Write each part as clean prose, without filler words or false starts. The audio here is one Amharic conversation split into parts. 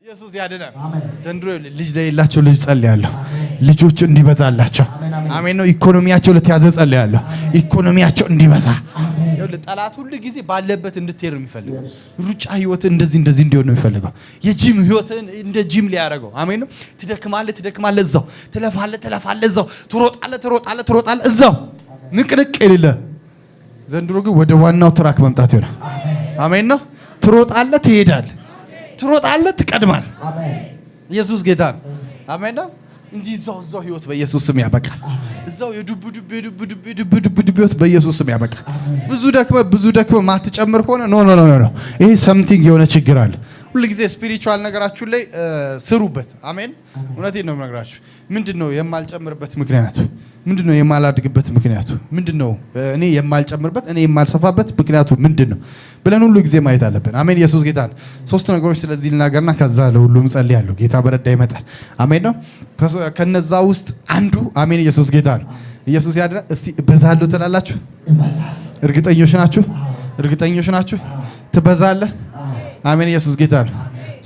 ኢየሱስ ያድናል። ዘንድሮ ልጅ ለሌላቸው ልጅ ጸልያለሁ፣ ልጆች እንዲበዛላቸው። አሜን ነው። ኢኮኖሚያቸው ለተያዘ ጸልያለሁ፣ ኢኮኖሚያቸው እንዲበዛ። ጠላት ሁሉ ጊዜ ባለበት እንድትሄድ ነው የሚፈልገው። ሩጫ ህይወት እንደዚህ እንዲሆን ነው የሚፈልገው። የጂም ህይወትን እንደ ጂም ሊያደርገው። አሜን ነው። ትደክማለህ እዛው፣ ትለፋለህ እዛው፣ ትሮጣለህ እዛው፣ ንቅንቅ የሌለ። ዘንድሮ ግን ወደ ዋናው ትራክ መምጣት ይሆናል። አሜን ነው። ትሮጣለህ፣ ትሄዳለህ፣ ትቀድማለህ። ኢየሱስ ጌታ ነው። አሜን ነው እንጂ እዛው ህይወት በኢየሱስ ስም ያበቃል። እዛው የዱብ ህይወት በኢየሱስ ስም ያበቃል። ብዙ ደክመህ ማትጨምር ከሆነ ኖ ይሄ ሰምቲንግ የሆነ ችግር አለ። ሁሉ ጊዜ ስፒሪቹዋል ነገራችሁ ላይ ስሩበት። አሜን። እውነቴን ነው የምነግራችሁ። ምንድነው የማልጨምርበት ምክንያቱ? ምንድነው የማላድግበት ምክንያቱ? ምንድነው እኔ የማልጨምርበት እኔ የማልሰፋበት ምክንያቱ ምንድነው ብለን ሁሉ ጊዜ ማየት አለብን። አሜን። ኢየሱስ ጌታ ነው። ሶስት ነገሮች ስለዚህ ልናገርና ከዛ ለሁሉም ጸልያለሁ። ጌታ በረዳ ይመጣል። አሜን ነው። ከነዛ ውስጥ አንዱ አሜን። ኢየሱስ ጌታ ነው። ኢየሱስ ያድናል። እስቲ እበዛለሁ ትላላችሁ? እርግጠኞች ናችሁ? ትበዛለህ? አሜን። ኢየሱስ ጌታ ነው።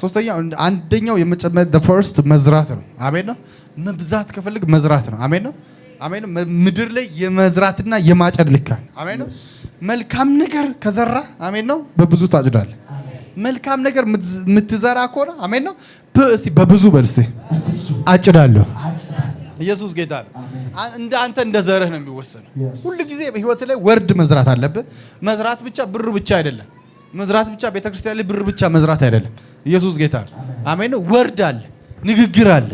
ሶስተኛው አንደኛው የመጨመር the first መዝራት ነው። አሜን ነው። መብዛት ከፈልግ መዝራት ነው። አሜን ነው። አሜን። ምድር ላይ የመዝራትና የማጨድ ልካል። አሜን ነው። መልካም ነገር ከዘራ አሜን ነው በብዙ ታጭዳለህ። መልካም ነገር የምትዘራ ከሆነ አሜን ነው እስቲ በብዙ በል እስቲ አጭዳለሁ። ኢየሱስ ጌታ ነው። አንተ እንደ ዘርህ ነው የሚወሰነው። ሁሉ ጊዜ በህይወት ላይ ወርድ መዝራት አለብህ። መዝራት ብቻ ብር ብቻ አይደለም። መዝራት ብቻ ቤተክርስቲያን ላይ ብር ብቻ መዝራት አይደለም። ኢየሱስ ጌታ ነው። አሜን ነው። ወርድ አለ፣ ንግግር አለ።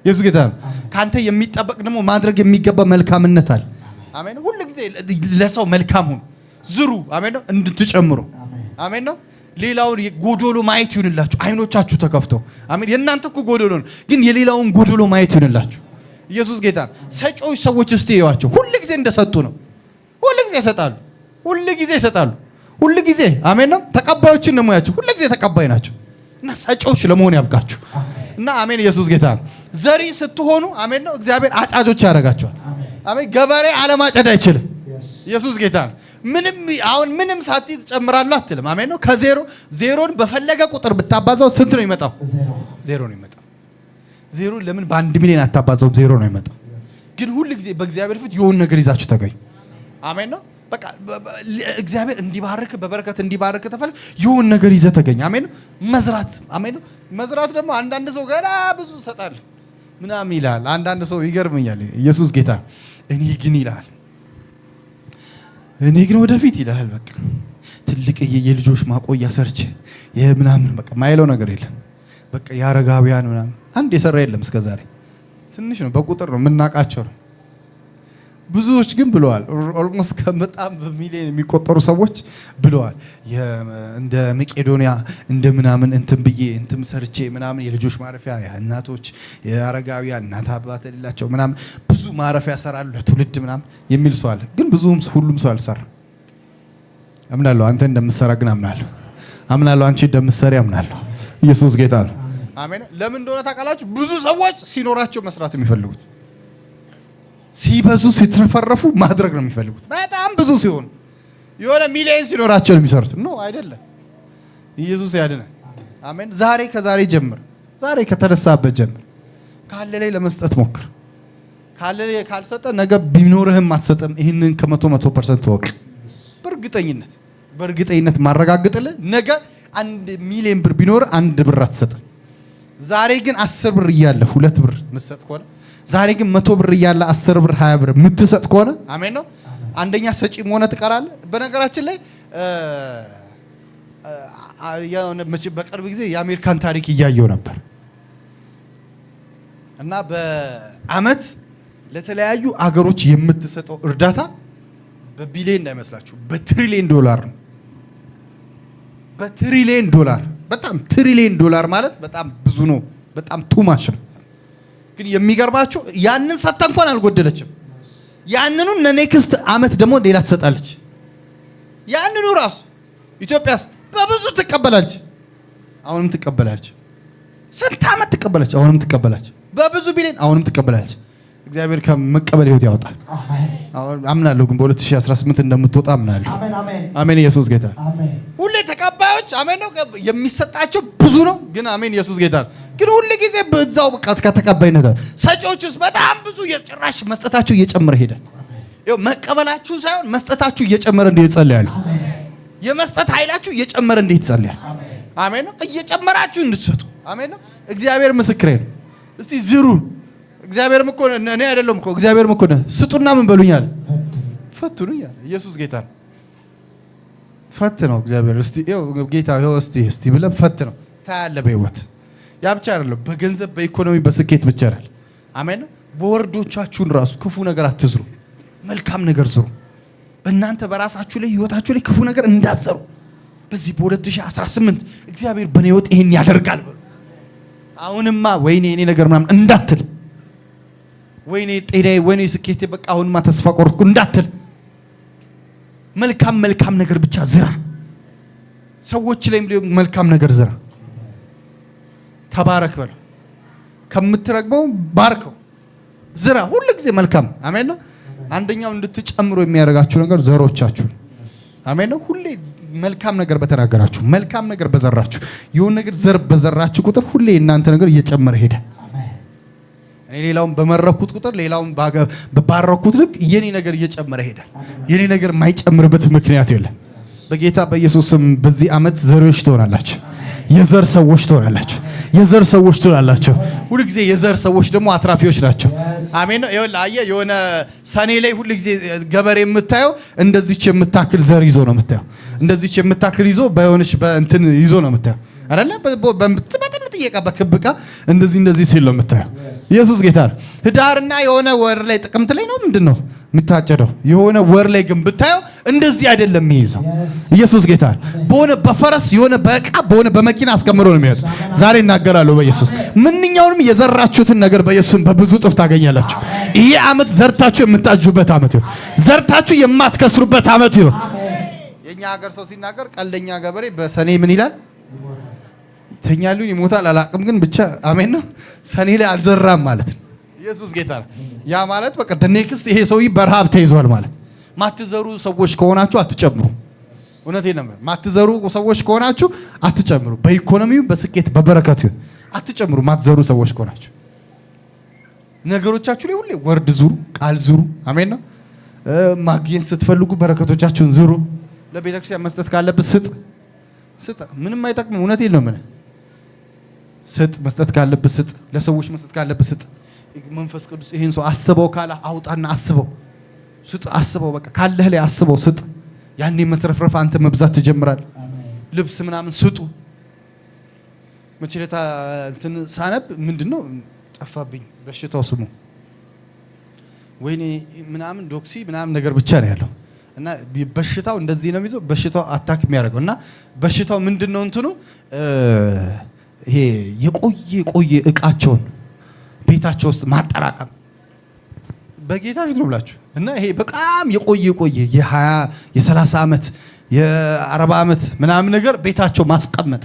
ኢየሱስ ጌታ ነው። ካንተ የሚጠበቅ ደግሞ ማድረግ የሚገባ መልካምነት አለ። አሜን። ሁሉ ጊዜ ለሰው መልካም ሁኑ፣ ዝሩ። አሜን ነው። እንድትጨምሩ አሜን ነው። ሌላውን ጎዶሎ ማየት ይሁንላችሁ። አይኖቻችሁ ተከፍተው አሜን። የእናንተ እኮ ጎዶሎ ነው፣ ግን የሌላውን ጎዶሎ ማየት ይሁንላችሁ። ኢየሱስ ጌታ ነው። ሰጪዎች ሰዎች እስቲ ይዋቸው። ሁሉ ጊዜ እንደሰጡ ነው። ሁሉ ጊዜ ይሰጣሉ። ሁሉ ጊዜ አሜን ነው። ተቀባዮችን ነው ያቸው። ሁሉ ጊዜ ተቀባይ ናቸው እና ሰጪዎች ለመሆን ያብቃችሁ እና አሜን። ኢየሱስ ጌታ ነው። ዘሪ ስትሆኑ አሜን ነው እግዚአብሔር አጫጆች ያደርጋቸዋል። አሜን። ገበሬ አለማጨድ አይችልም። ኢየሱስ ጌታ ነው። ምንም ሳትይዝ ጨምራለሁ አትልም። አሜን ነው። ዜሮን በፈለገ ቁጥር ብታባዛው ስንት ነው የሚመጣው? ዜሮ ነው የሚመጣው። ዜሮ ለምን በ1 ሚሊዮን አታባዛው? ዜሮ ነው የሚመጣው። ግን ሁሉ ጊዜ በእግዚአብሔር ፊት የሆነ ነገር ይዛችሁ ተገኙ። አሜን ነው። በቃ እግዚአብሔር እንዲባርክ በበረከት እንዲባርክ ተፈልግ የሆነ ነገር ይዘህ ተገኝ። አሜን ነው። መዝራት አሜን ነው። መዝራት ደግሞ አንዳንድ ሰው ገና ብዙ ሰጣል ምናምን ይላል። አንዳንድ ሰው ይገርመኛል። ኢየሱስ ጌታ እኔ ግን ወደፊት ይላል። በቃ ትልቅ የልጆች ማቆያ ሰርቼ የምናምን በቃ ማይለው ነገር የለም። በቃ ያረጋውያን ምናምን አንድ የሰራ የለም እስከዛሬ። ትንሽ ነው በቁጥር ነው የምናውቃቸው ነው። ብዙዎች ግን ብለዋል። ኦልሞስት በጣም በሚሊዮን የሚቆጠሩ ሰዎች ብለዋል። እንደ መቄዶንያ እንደ ምናምን እንትን ብዬ እንትን ሰርቼ ምናምን የልጆች ማረፊያ እናቶች የአረጋውያን እናት አባት የሌላቸው ምናምን ብዙ ማረፊያ ሰራሉ ለትውልድ ምናምን የሚል ሰው አለ። ግን ሁሉም ሰው አልሰራ። አምናለሁ አንተ እንደምትሰራ ግን አምናለሁ አንቺ እንደምትሰሪ አምናለሁ። ኢየሱስ ጌታ ነው። አሜን። ለምን እንደሆነ ታውቃላችሁ? ብዙ ሰዎች ሲኖራቸው መስራት የሚፈልጉት ሲበዙ ሲትረፈረፉ ማድረግ ነው የሚፈልጉት። በጣም ብዙ ሲሆን የሆነ ሚሊዮን ሲኖራቸው የሚሰሩት ነው አይደለም። ኢየሱስ ያድናል። አሜን። ከዛሬ ጀምር። ዛሬ ከተነሳበት ጀምር። ካለ ላይ ለመስጠት ሞክር። ካለ ላይ ካልሰጠ ነገ ቢኖርህም አትሰጥም። ይሄንን ከ100% ወቅ በእርግጠኝነት ማረጋግጥልህ ነገ 1 ሚሊዮን ብር ቢኖር 1 ብር አትሰጥም። ዛሬ ግን 10 ብር እያለ 2 ብር ምትሰጥ ከሆነ ዛሬ ግን 100 ብር እያለ 10 ብር 20 ብር ምትሰጥ ከሆነ አሜን ነው። አንደኛ ሰጪ ሆነ ትቀራለህ። በነገራችን ላይ በቅርብ ጊዜ የአሜሪካን ታሪክ እያየው ነበር እና በአመት ለተለያዩ አገሮች የምትሰጠው እርዳታ በቢሊዮን እንዳይመስላችሁ በትሪሊዮን ዶላር ነው። በትሪሊዮን ዶላር በጣም ትሪሊዮን ዶላር ማለት በጣም ብዙ ነው። በጣም ቱማሽ ነው። ግን የሚገርማችሁ ያንን ሰጥታ እንኳን አልጎደለችም። ያንኑ ለኔክስት አመት ደግሞ ሌላ ትሰጣለች። ያንኑ ራሱ ኢትዮጵያስ በብዙ ትቀበላለች። አሁንም ትቀበላለች። ስንት አመት ትቀበላለች። አሁንም ትቀበላለች። በብዙ ቢሊዮን አሁንም ትቀበላለች። እግዚአብሔር ከመቀበል ህይወት ያወጣል። አምናለሁ ግን በ2018 እንደምትወጣ አምናለሁ። አሜን። ኢየሱስ ጌታ ሁሌ ተቀባዩ ተቀባዮች አሜን ነው የሚሰጣቸው ብዙ ነው ግን አሜን ኢየሱስ ጌታ ግን ሁሉ ጊዜ በዛው በቃ ከተቀባይነት ሰጪዎችስ በጣም ብዙ የጭራሽ መስጠታቸው እየጨመረ ሄደ ይኸው መቀበላችሁ ሳይሆን መስጠታችሁ እየጨመረ እንዴት ጸልያለሁ የመስጠት ኃይላችሁ እየጨመረ እንዴት ጸልያለሁ አሜን ነው እየጨመራችሁ እንድትሰጡ አሜን ነው እግዚአብሔር ምስክሬ ነው እስቲ ዝሩ እግዚአብሔርም እኮ እኔ አይደለም እኮ እግዚአብሔርም እኮ ስጡና ምን በሉኛል ፈትኑኛል ኢየሱስ ጌታ ፈት ነው እግዚአብሔር እስቲ ጌታ እስቲ ብለ ፈት ነው ታያለ በህይወት ያ ብቻ አይደለም በገንዘብ በኢኮኖሚ በስኬት ብቻ አይደል አሜን በወርዶቻችሁን ራሱ ክፉ ነገር አትዝሩ መልካም ነገር ዝሩ በእናንተ በራሳችሁ ላይ ህይወታችሁ ላይ ክፉ ነገር እንዳትዘሩ በዚህ በ2018 እግዚአብሔር በኔ ህይወት ይሄን ያደርጋል በሉ አሁንማ ወይኔ እኔ ነገር ምናምን እንዳትል ወይኔ ጤዳይ ወይኔ ስኬቴ በቃ አሁንማ ተስፋ ቆርጥኩ እንዳትል መልካም ነገር ብቻ ዝራ ሰዎች ላይም መልካም ነገር ዝራ ተባረክ በል ከምትረግበው ባርከው ዝራ ሁሉ ጊዜ መልካም አሜን ነው አንደኛው እንድትጨምሩ የሚያደርጋችሁ ነገር ዘሮቻችሁ አሜን ነው ሁሌ መልካም ነገር በተናገራችሁ መልካም ነገር በዘራችሁ የሆነ ነገር ዘር በዘራችሁ ቁጥር ሁሌ እናንተ ነገር እየጨመረ ሄደ እኔ ሌላውን በመረኩት ቁጥር ሌላውን በባረኩት ልክ የኔ ነገር እየጨመረ ሄደ የኔ ነገር ማይጨምርበት ምክንያት የለም በጌታ በኢየሱስ ስም በዚህ አመት ዘሮች ትሆናላችሁ የዘር ሰዎች ትሆናላችሁ የዘር ሰዎች ትሆናላችሁ ሁሉ ጊዜ የዘር ሰዎች ደግሞ አትራፊዎች ናቸው አሜን ነው ይኸውልህ የሆነ ሰኔ ላይ ሁሉ ጊዜ ገበሬ የምታየው እንደዚህች የምታክል ዘር ይዞ ነው የምታየው እንደዚህች የምታክል ይዞ በሆነች በእንትን ይዞ ነው የምታየው አይደለ በጥምጥ እየቃ በክብቃ እንደዚህ ሲል ነው የምታየው ኢየሱስ ጌታ ህዳርና የሆነ ወር ላይ ጥቅምት ላይ ነው ምንድነው የምታጨደው የሆነ ወር ላይ ግን ብታየው እንደዚህ አይደለም የሚይዘው ኢየሱስ ጌታ በሆነ በፈረስ የሆነ በእቃ በሆነ በመኪና አስከምሮ ነው የሚያወጣው ዛሬ እናገራለሁ በኢየሱስ ምንኛውንም የዘራችሁትን ነገር በኢየሱስ በብዙ ጥፍ ታገኛላችሁ ይሄ አመት ዘርታችሁ የምታጁበት አመት ይሁን ዘርታችሁ የማትከስሩበት አመት ይሁን የኛ ሀገር ሰው ሲናገር ቀልደኛ ገበሬ በሰኔ ምን ይላል ተኛሉኝ ይሞታል አላቅም ግን ብቻ አሜን ነው ሰኔ ላይ አልዘራም ማለት ነው ኢየሱስ ጌታ ያ ማለት በቃ ኔክስት ይሄ ሰውይ በረሃብ ተይዟል ማለት ማትዘሩ ሰዎች ከሆናችሁ አትጨምሩ እውነቴን ነው ማትዘሩ ሰዎች ከሆናችሁ አትጨምሩ በኢኮኖሚው በስኬት በበረከቱ አትጨምሩ ማትዘሩ ሰዎች ከሆናችሁ ነገሮቻችሁ ላይ ሁሌ ወርድ ዙሩ ቃል ዙሩ አሜን ነው ማግኘት ስትፈልጉ በረከቶቻችሁን ዝሩ ለቤተክርስቲያን መስጠት ካለበት ስጥ ምንም አይጠቅም እውነቴን ነው ምን ስጥ መስጠት ካለበት ስጥ ለሰዎች መስጠት ካለበት ስጥ መንፈስ ቅዱስ ይሄን ሰው አስበው ካላ አውጣና አስበው ስጥ አስበው በቃ ካለህ ላይ አስበው ስጥ ያኔ መትረፍረፍ አንተ መብዛት ትጀምራል ልብስ ምናምን ስጡ መቼለታ እንትን ሳነብ ምንድነው ጠፋብኝ በሽታው ስሙ ወይኔ ምናምን ዶክሲ ምናምን ነገር ብቻ ነው ያለው እና በሽታው እንደዚህ ነው የሚይዘው በሽታው አታክ የሚያደርገው እና በሽታው ምንድነው እንትኑ ይሄ የቆየ እቃቸውን ቤታቸው ውስጥ ማጠራቀም በጌታ ፊት ነው ብላችሁ እና ይሄ በጣም የቆየ የ20 የ30 አመት የ40 አመት ምናምን ነገር ቤታቸው ማስቀመጥ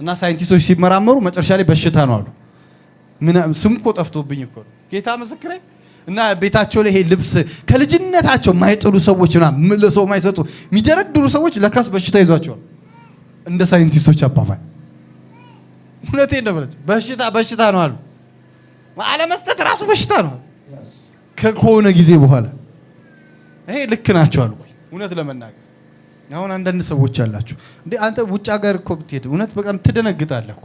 እና ሳይንቲስቶች ሲመራመሩ መጨረሻ ላይ በሽታ ነው አሉ ስም እኮ ጠፍቶብኝ እኮ ጌታ ምስክሬ እና ቤታቸው ላይ ይሄ ልብስ ከልጅነታቸው ማይጥሉ ሰዎችና ለሰው ማይሰጡ የሚደረድሩ ሰዎች ለካስ በሽታ ይዟቸዋል እንደ ሳይንቲስቶች አባባል እውነቴን ነው ማለት በሽታ ነው አሉ አለመስጠት ራሱ በሽታ ነው ከሆነ ጊዜ በኋላ ይሄ ልክ ናቸው አሉ እውነት ለመናገር አሁን አንዳንድ ሰዎች አላችሁ እንዴ አንተ ውጭ ሀገር እኮ ብትሄድ እውነት በቃም ትደነግጣለህ እኮ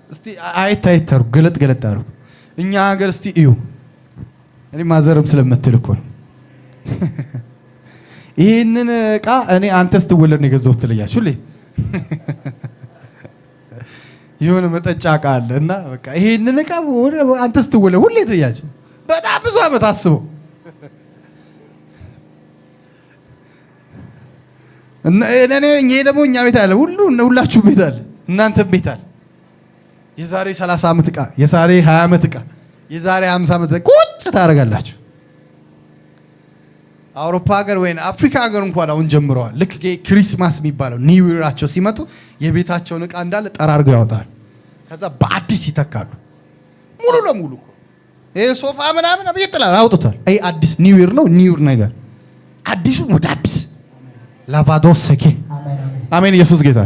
እስቲ አይታሩ ገለጥ አሩ እኛ ሀገር እስቲ እዩ እኔ ማዘርም ስለምትል እኮ ነው ይሄንን ዕቃ እኔ አንተስ ትወለድ ነው የገዛሁት ትለያችሁ ለይ የሆነ መጠጫ ዕቃ አለና በቃ ይሄንን ዕቃ አንተስ ትወለድ ሁሌ ትለያችሁ በጣም ብዙ አመት አስበው እኔ ደግሞ እኛ ቤት አለ ሁላችሁ ቤት አለ እናንተ ቤት አለ የዛሬ 30 አመት ዕቃ የዛሬ 20 አመት ዕቃ የዛሬ 50 አመት ቁጭ ታረጋላችሁ አውሮፓ ሀገር ወይ አፍሪካ ሀገር እንኳን አሁን ጀምረዋል ልክ ክሪስማስ የሚባለው ኒው ኢራቸው ሲመጡ የቤታቸውን ዕቃ እንዳለ ጠራርገው ያወጣሉ ከዛ በአዲስ ይተካሉ ሙሉ ለሙሉ ይሄ ሶፋ ምናምን ይጥላል አውጥቷል አይ አዲስ ኒው ኢር ነው ኒው ኢር ነገር አዲሱ ወደ አዲስ ላቫዶስ ሰኬ አሜን ኢየሱስ ጌታ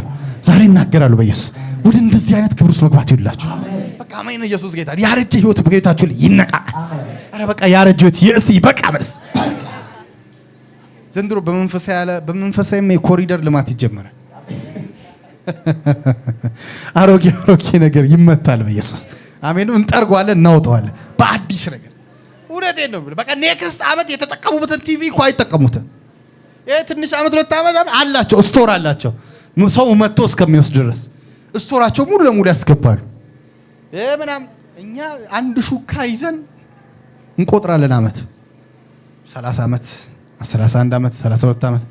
ዛሬ እናገራለሁ በኢየሱስ ወደ እንደዚህ አይነት ክብር ውስጥ መግባት ይሁንላችሁ። በቃ አሜን። ኢየሱስ ጌታ። ያረጀ ህይወት በህይወታችሁ ላይ ይነቃ። አረ በቃ ያረጀ ህይወት የእስ በቃ በርስ ዘንድሮ በመንፈሳዊ የኮሪደር ልማት ይጀመራል። አሮጌ ነገር ይመታል በኢየሱስ አሜን። እንጠርጓለን፣ እናውጣዋለን በአዲስ ነገር። እውነቴን ነው። በቃ ኔክስት አመት የተጠቀሙበትን ቲቪ እኮ አይጠቀሙትም። ይሄ ትንሽ አመት 2 አመት አላቸው፣ ስቶር አላቸው። ሰው መጥቶ እስከሚወስድ ድረስ ስቶራቸው ሙሉ ለሙሉ ያስገባሉ። ምናምን እኛ አንድ ሹካ ይዘን እንቆጥራለን አመት 30 አመት 31 አመት 32 አመት።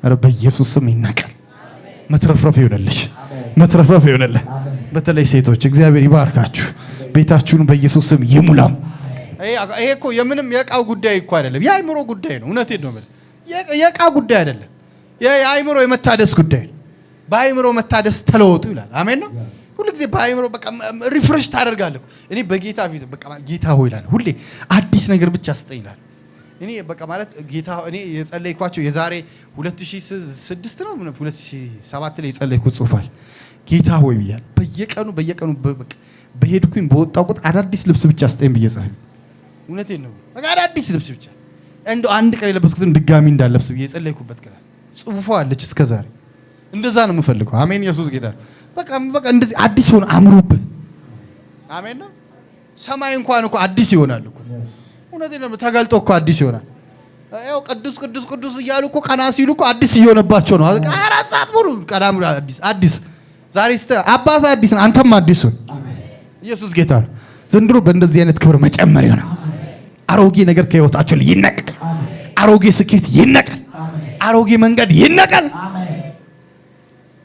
አረ በኢየሱስ ስም ይናቀል። መትረፍረፍ ይሆነልሽ፣ መትረፍረፍ ይሆነልህ። በተለይ ሴቶች እግዚአብሔር ይባርካችሁ፣ ቤታችሁን በኢየሱስ ስም ይሙላው። ይሄ እኮ የምንም የዕቃው ጉዳይ እኮ አይደለም፣ የአይምሮ ጉዳይ ነው። እውነቴን ነው። የዕቃ ጉዳይ አይደለም፣ የአይምሮ የመታደስ ጉዳይ ነው። በአይምሮ መታደስ ተለወጡ ይላል። አሜን ነው። ሁሉ ጊዜ በአይምሮ በቃ ሪፍሬሽ ታደርጋለህ። እኔ በጌታ ፊት በቃ ጌታ ሆይ ይላል፣ ሁሌ አዲስ ነገር ብቻ ስጠኝ ይላል። እኔ በቃ ማለት ጌታ እኔ የጸለይኳቸው የዛሬ 2006 ነው 2007 ላይ የጸለይኩት ጽሑፋል ጌታ ሆይ ብያለሁ። በየቀኑ በሄድኩኝ በወጣው ቁጥር አዳዲስ ልብስ ብቻ ስጠኝ ብዬ ጸለይኩ። እውነቴን ነው። በቃ አዳዲስ ልብስ ብቻ እንደው አንድ ቀን የለበስኩትን ድጋሚ እንዳለብስ ብዬ የጸለይኩበት ቀን ጽሑፏ አለች እስከዛሬ። እንደዛ ነው የምፈልገው። አሜን። ኢየሱስ ጌታ። በቃ እንደዚህ አዲስ ሆነ አምሮብህ። አሜን ነው። ሰማይ እንኳን እኮ አዲስ ይሆናል እኮ። እውነቴን ነው። ተገልጦ እኮ አዲስ ይሆናል። ያው ቅዱስ ቅዱስ ቅዱስ እያሉ እኮ ቀና ሲሉ እኮ አዲስ እየሆነባቸው ነው። 24 ሰዓት ሙሉ ቀና ሙሉ አዲስ ዛሬ አባት አዲስ ነው፣ አንተም አዲስ ሁን። ኢየሱስ ጌታ ነው። ዘንድሮ በእንደዚህ አይነት ክብር መጨመር ይሆናል። አሮጌ ነገር ከህይወታችሁ ላይ ይነቀል። አሮጌ ስኬት ይነቀል። አሮጌ መንገድ ይነቀል።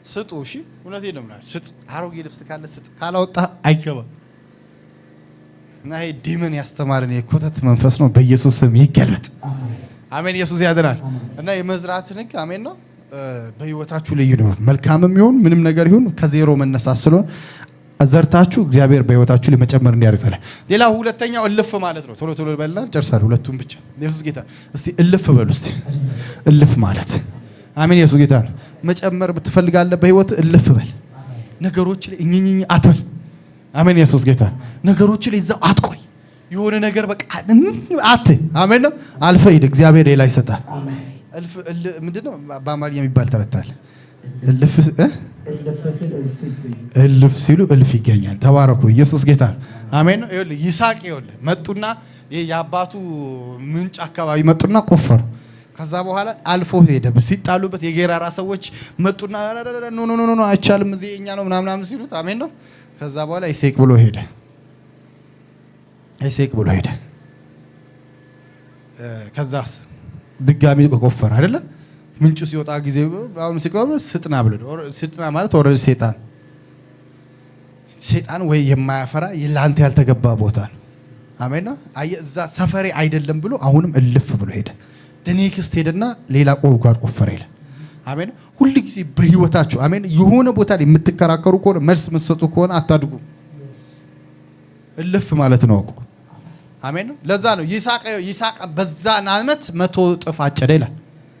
ስጡ። እሺ እውነቴን ነው የምላችሁ። ስጡ። አሮጌ ልብስ ካለ ስጥ፣ ካላወጣ አይገባም። እና ይሄ ዲመን ያስተማረን የኮተት መንፈስ ነው። በኢየሱስ ስም ይገልበጥ። አሜን። ኢየሱስ ያድናል። እና የመዝራት ህግ አሜን ነው በህይወታችሁ ላይ ይኖር። መልካምም ይሁን ምንም ነገር ይሁን ከዜሮ መነሳት ስለሆነ ዘርታችሁ እግዚአብሔር በህይወታችሁ ላይ መጨመር እንዲያርጸለ። ሌላ ሁለተኛው እልፍ ማለት ነው። ቶሎ ቶሎ በልና ጨርሳለሁ። ሁለቱም ብቻ ኢየሱስ ጌታ። እስቲ እልፍ በሉ እስቲ። እልፍ ማለት አሜን። ኢየሱስ ጌታ ነው። መጨመር ብትፈልጋለህ በህይወት እልፍ በል። ነገሮች ላይ እኝኝኝ አትበል። አሜን። ኢየሱስ ጌታ። ነገሮች ላይ እዛው አትቆይ። የሆነ ነገር በቃ አሜን ነው። አልፈህ ሂድ። እግዚአብሔር ሌላ ይሰጣል። እልፍ ምንድነው በአማርኛ የሚባል ተረታል። እልፍ ሲሉ እልፍ ይገኛል። ተባረኩ። ኢየሱስ ጌታ አሜን ነው። ይኸውልህ ይስሐቅ ይኸውልህ መጡና የአባቱ ምንጭ አካባቢ መጡና ቆፈሩ። ከዛ በኋላ አልፎ ሄደ። ሲጣሉበት የጌራራ ሰዎች መጡና ኖ አይቻልም እዚህ እኛ ነው ምናምን ሲሉት አሜን ነው። ከዛ በኋላ ይስሐቅ ብሎ ሄደ። ከዛስ ድጋሚ ቆፈረ አይደለ? ምንጩ ሲወጣ ጊዜ አሁን ሲቆም ስጥና ብሎ ስጥና ማለት ወረድ ሰይጣን ወይ የማያፈራ ለአንተ ያልተገባ ቦታ ነው። አሜን ነው። አየህ እዛ ሰፈሬ አይደለም ብሎ አሁንም እልፍ ብሎ ሄደ። ኔክስት ሄደና ሌላ ጉድጓድ ቆፈረ ይላል። አሜን። ሁሉ ጊዜ በህይወታችሁ አሜን የሆነ ቦታ ላይ የምትከራከሩ ከሆነ መልስ የምትሰጡ ከሆነ አታድጉ። እልፍ ማለት ነው እኮ አሜን። ለዛ ነው ይስሐቅ በዛን ዓመት 100 እጥፍ አጨደ ይላል።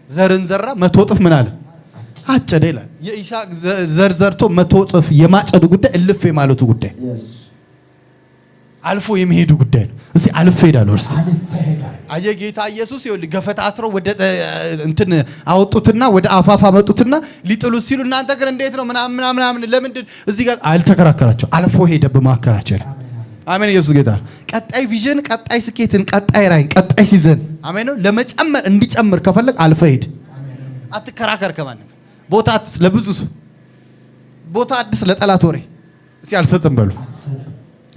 ዘርን ዘራ 100 እጥፍ ምን አለ አጨደ ይላል። የይስሐቅ ዘር ዘርቶ 100 እጥፍ የማጨዱ ጉዳይ እልፍ የማለቱ ጉዳይ አልፎ የሚሄዱ ጉዳይ ነው። እስቲ አልፎ ሄዳለሁ እርስ አየ ጌታ ኢየሱስ ይኸውልህ ገፈታትረው ወደ እንትን አወጡትና ወደ አፋፋ መጡትና ሊጥሉት ሲሉ እናንተ ግን እንዴት ነው ምናምን ለምንድን እዚህ ጋር አልተከራከራቸው። አልፎ ሄደ በማከራቸው። አሜን። ኢየሱስ ጌታ። ቀጣይ ቪዥን፣ ቀጣይ ስኬትን፣ ቀጣይ ራዕይን፣ ቀጣይ ሲዘን አሜን ነው ለመጨመር እንዲጨምር ከፈለግ አልፎ ሄድ። አትከራከር ከማንም ቦታ አትስ ለብዙ ቦታ አዲስ ለጠላት ወሬ እስቲ አልሰጥም በሉ።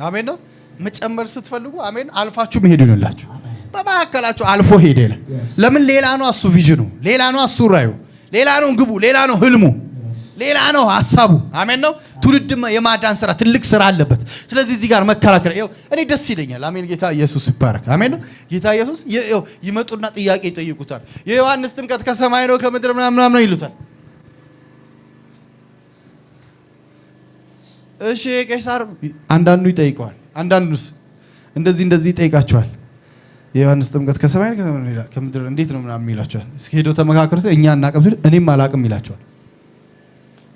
አሜን ነው። መጨመር ስትፈልጉ አሜን አልፋችሁ መሄድ ይሆንላችሁ። በማከላችሁ አልፎ ሄደ ይላል። ለምን? ሌላ ነው እሱ ቪዥኑ፣ ሌላ ነው እሱ ራዩ፣ ሌላ ነው ግቡ፣ ሌላ ነው ህልሙ፣ ሌላ ነው ሐሳቡ። አሜን ነው። ትውልድም የማዳን ስራ ትልቅ ስራ አለበት። ስለዚህ እዚህ ጋር መከራከር እኔ ደስ ይለኛል። አሜን። ጌታ ኢየሱስ ይባረክ። አሜን ነው። ጌታ ኢየሱስ ይመጡና ጥያቄ ይጠይቁታል። የዮሐንስ ጥምቀት ከሰማይ ነው ከምድር ምናምን ነው ይሉታል። እሺ ቄሳር አንዳንዱ ይጠይቀዋል፣ አንዳንዱስ እንደዚህ ይጠይቃቸዋል። የዮሐንስ ጥምቀት ከሰማይ ነው ከምድር እንዴት ነው ምናምን ይላቸዋል። እስኪ ሄዶ ተመካከሩ። እኛ እናቀም ሲሉ እኔም አላቅም ይላቸዋል።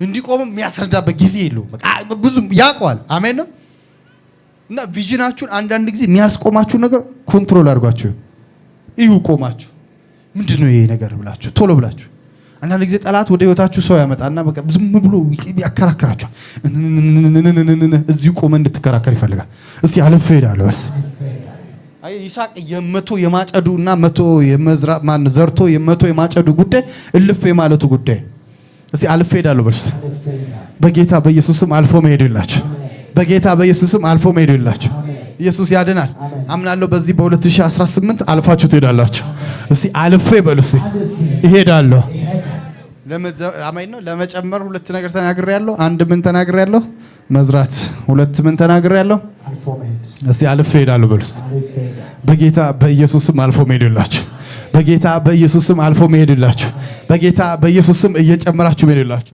እንዲቆም የሚያስረዳበት ጊዜ የለውም። በቃ ብዙ ያውቀዋል። አሜን ነው። እና ቪዥናችሁን አንዳንድ ጊዜ የሚያስቆማችሁ ነገር ኮንትሮል አድርጓችሁ እዩ። ቆማችሁ ምንድነው ይሄ ነገር ብላችሁ ቶሎ ብላችሁ አንዳንድ ጊዜ ጠላት ወደ ህይወታችሁ ሰው ያመጣና በቃ ዝም ብሎ ያከራከራችሁ እዚሁ ቆመ እንድትከራከር ይፈልጋል። እስቲ አልፌ ሄዳለሁ እርስ አይ ይስሐቅ የመቶ የማጨዱና መቶ የመዝራ ማን ዘርቶ የመቶ የማጨዱ ጉዳይ እልፍ የማለቱ ጉዳይ። እስቲ አልፌ ሄዳለሁ እርስ በጌታ በኢየሱስ ስም አልፎ መሄድላችሁ። በጌታ በኢየሱስ ስም አልፎ መሄድላችሁ። ኢየሱስ ያድናል አምናለሁ። በዚህ በ2018 አልፋችሁ ትሄዳላችሁ። እስቲ አልፌ በሉ እስቲ እሄዳለሁ። አሜን ነው። ለመጨመር ሁለት ነገር ተናግሬያለሁ። አንድ ምን ተናግሬያለሁ? መዝራት። ሁለት ምን ተናግሬያለሁ? አልፎ መሄድ። እስቲ አልፌ እሄዳለሁ በሉ እስቲ በጌታ በኢየሱስ ስም አልፎ መሄድላችሁ። በጌታ በኢየሱስ ስም አልፎ መሄድላችሁ። በጌታ በኢየሱስ ስም እየጨመራችሁ መሄድላችሁ።